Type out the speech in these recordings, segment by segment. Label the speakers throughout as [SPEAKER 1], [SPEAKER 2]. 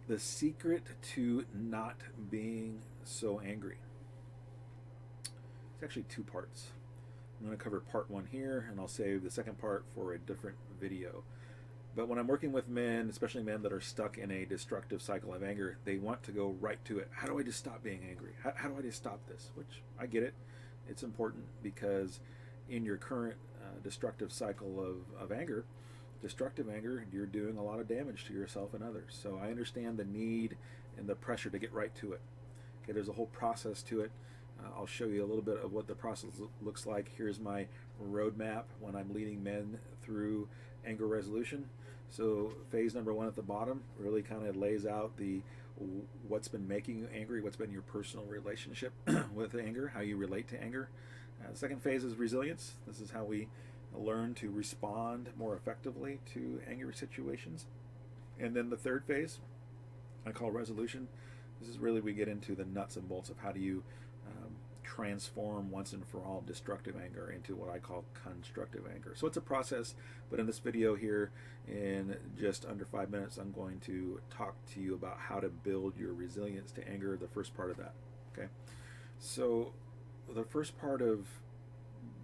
[SPEAKER 1] The secret to not being so angry. It's actually two parts. I'm going to cover part one here, and I'll save the second part for a different video. But when I'm working with men, especially men that are stuck in a destructive cycle of anger, they want to go right to it. How do I just stop being angry? How do I just stop this? Which I get it. It's important because in your current destructive cycle of anger, destructive anger, you're doing a lot of damage to yourself and others. So I understand the need and the pressure to get right to it. Okay, there's a whole process to it. I'll show you a little bit of what the process looks like. Here's my roadmap when I'm leading men through anger resolution. So phase number one at the bottom really kind of lays out the what's been making you angry, what's been your personal relationship with anger, how you relate to anger. The second phase is resilience. This is how we learn to respond more effectively to angry situations. And then the third phase I call resolution. This is really we get into the nuts and bolts of how do you transform once and for all destructive anger into what I call constructive anger. So it's a process, but in this video here, in just under 5 minutes, I'm going to talk to you about how to build your resilience to anger, the first part of that. Okay, so the first part of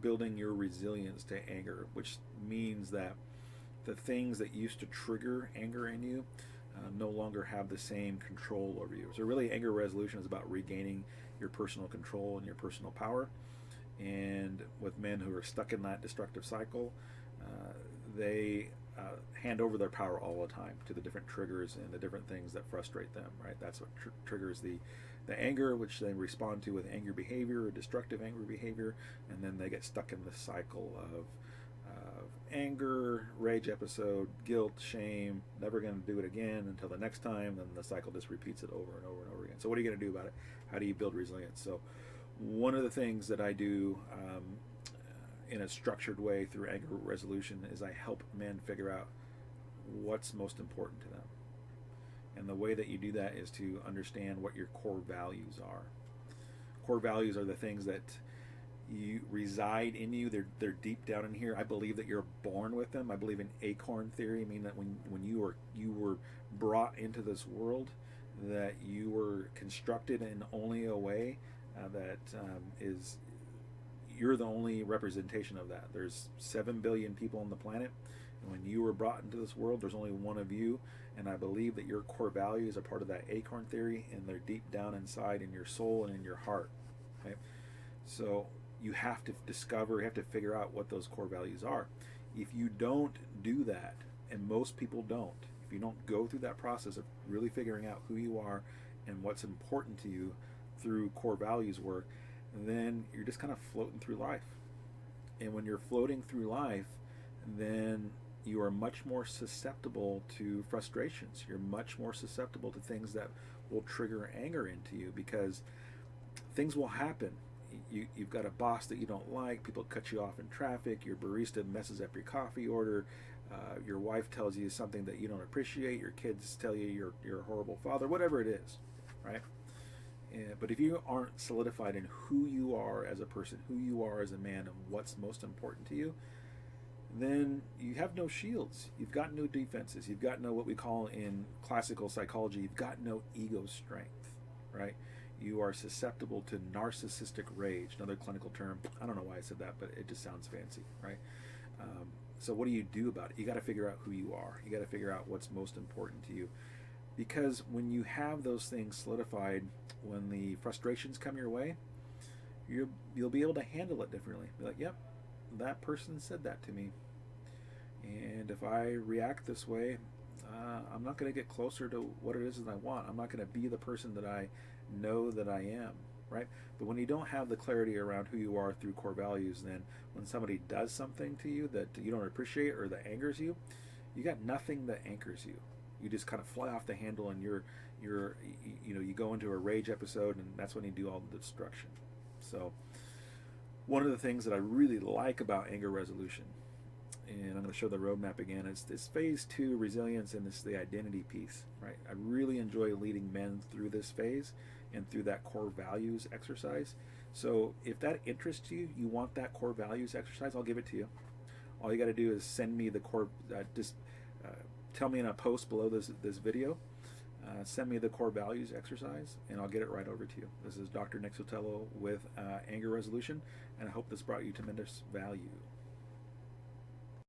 [SPEAKER 1] building your resilience to anger, which means that the things that used to trigger anger in you no longer have the same control over you. So really, anger resolution is about regaining your personal control and your personal power. And with men who are stuck in that destructive cycle, they hand over their power all the time to the different triggers and the different things that frustrate them, right? That's what triggers the anger, which they respond to with anger behavior or destructive anger behavior, and then they get stuck in this cycle of anger, rage episode, guilt, shame, never going to do it again until the next time, then the cycle just repeats it over and over and over again. So what are you going to do about it? How do you build resilience? So one of the things that I do in a structured way through anger resolution is I help men figure out what's most important to them. And the way that you do that is to understand what your core values are. Core values are the things that you reside in you. They're deep down in here. I believe that you're born with them. I believe in acorn theory, meaning that when you were brought into this world, that you were constructed in only a way that is you're the only representation of that. There's 7 billion people on the planet, and when you were brought into this world, there's only one of you. And I believe that your core values are part of that acorn theory, and they're deep down inside in your soul and in your heart. Okay, so you have to discover, you have to figure out what those core values are. If you don't do that, and most people don't, if you don't go through that process of really figuring out who you are and what's important to you through core values work, then you're just kind of floating through life. And when you're floating through life, then you are much more susceptible to frustrations. You're much more susceptible to things that will trigger anger into you, because things will happen. You've got a boss that you don't like, people cut you off in traffic, your barista messes up your coffee order, your wife tells you something that you don't appreciate, your kids tell you you're a horrible father, whatever it is, right? But if you aren't solidified in who you are as a person, who you are as a man, and what's most important to you, then you have no shields. You've got no defenses. You've got no, what we call in classical psychology, you've got no ego strength, right? You are susceptible to narcissistic rage, another clinical term. I don't know why I said that, but it just sounds fancy, right? So what do you do about it? You got to figure out who you are. You got to figure out what's most important to you. Because when you have those things solidified, when the frustrations come your way, you'll be able to handle it differently. Be like, yep, that person said that to me. And if I react this way, I'm not going to get closer to what it is that I want. I'm not going to be the person that I know that I am, right? But when you don't have the clarity around who you are through core values, then when somebody does something to you that you don't appreciate or that angers you, you got nothing that anchors you. You just kind of fly off the handle, and you go into a rage episode, and that's when you do all the destruction. So one of the things that I really like about anger resolution, and I'm going to show the roadmap again, is this phase 2 resilience, and this the identity piece, right? I really enjoy leading men through this phase and through that core values exercise. So if that interests you, you want that core values exercise, I'll give it to you. All you got to do is send me the core, tell me in a post below this video send me the core values exercise, and I'll get it right over to you. This is Dr. Nick Sotelo with Anger Resolution, and I hope this brought you tremendous value.